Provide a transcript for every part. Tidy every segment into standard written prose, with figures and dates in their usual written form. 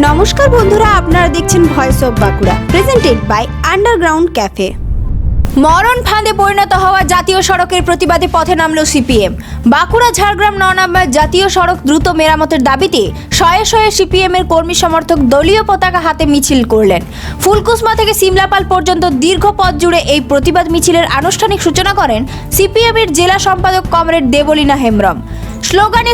নমস্কার বন্ধুরা, আপনারা দেখছেন voice of Bankura, presented by underground cafe. মরণ ফাঁদে পরিণত হওয়া জাতীয় সড়কের প্রতিবাদে পথে নামল সিপিএম। বাঁকুড়া ঝাড়গ্রাম 9 নম্বর জাতীয় সড়ক দ্রুত মেরামতের দাবিতে শয়ে শয়ে সিপিএম এর কর্মী সমর্থক দলীয় পতাকা হাতে মিছিল করলেন। ফুলকুসমা থেকে সিমলাপাল পর্যন্ত দীর্ঘ পথ জুড়ে এই প্রতিবাদ মিছিলের আনুষ্ঠানিক সূচনা করেন সিপিএম এর জেলা সম্পাদক কমরেড দেবলীনা হেমব্রম।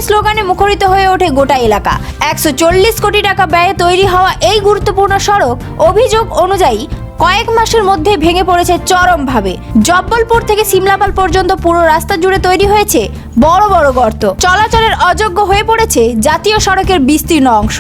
স্লোগানে মুখরিত হয়ে ওঠে গোটা এলাকা। 140 কোটি টাকা ব্যয়ে তৈরি হওয়া এই গুরুত্বপূর্ণ সড়ক অভিযোগ অনুযায়ী কয়েক মাসের মধ্যে ভেঙে পড়েছে চরমভাবে। জব্বলপুর থেকে সিমলাপাল পর্যন্ত পুরো রাস্তা জুড়ে তৈরি হয়েছে বড় বড় গর্ত। চলাচলের অযোগ্য হয়ে পড়েছে জাতীয় সড়কের বিস্তীর্ণ অংশ।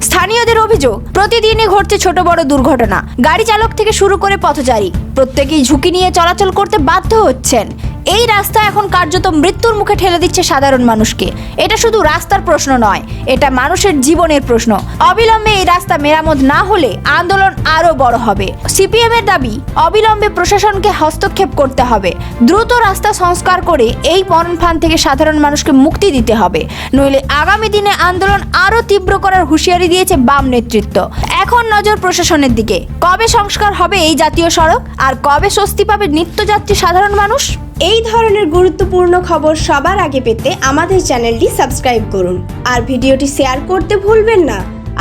স্থানীয়দের অভিযোগ, প্রতিদিনই ঘটছে ছোট বড় দুর্ঘটনা। গাড়ি চালক থেকে শুরু করে পথচারী প্রত্যেকেই ঝুঁকি নিয়ে চলাচল করতে বাধ্য হচ্ছেন। এই রাস্তা এখন কার্যত মৃত্যুর মুখে ঠেলে দিচ্ছে সাধারণ মানুষকে। এটা শুধু রাস্তার প্রশ্ন নয়, এটা মানুষের জীবনের প্রশ্ন। অবিলম্বে এই রাস্তা মেরামত না হলে আন্দোলন আরো বড় হবে। সিপিএম এর দাবি, অবিলম্বে প্রশাসনকে হস্তক্ষেপ করতে হবে। দ্রুত রাস্তা সংস্কার করে এই মরণফাঁদ থেকে সাধারণ মানুষকে মুক্তি দিতে হবে, নইলে আগামী দিনে আন্দোলন আরো তীব্র করার হুঁশিয়ারি দিয়েছে বাম নেতৃত্ব। এখন নজর প্রশাসনের দিকে। কবে সংস্কার হবে এই জাতীয় সড়ক, আর কবে স্বস্তি পাবে নিত্যযাত্রী সাধারণ মানুষ? এই ধরনের গুরুত্বপূর্ণ খবর সবার আগে পেতে আমাদের চ্যানেলটি সাবস্ক্রাইব করুন, আর ভিডিওটি শেয়ার করতে ভুলবেন না।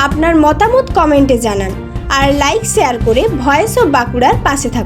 আপনার মতামত কমেন্টে জানান, আর লাইক শেয়ার করে ভয়েস অফ বাঁকুড়ার পাশে থাকুন।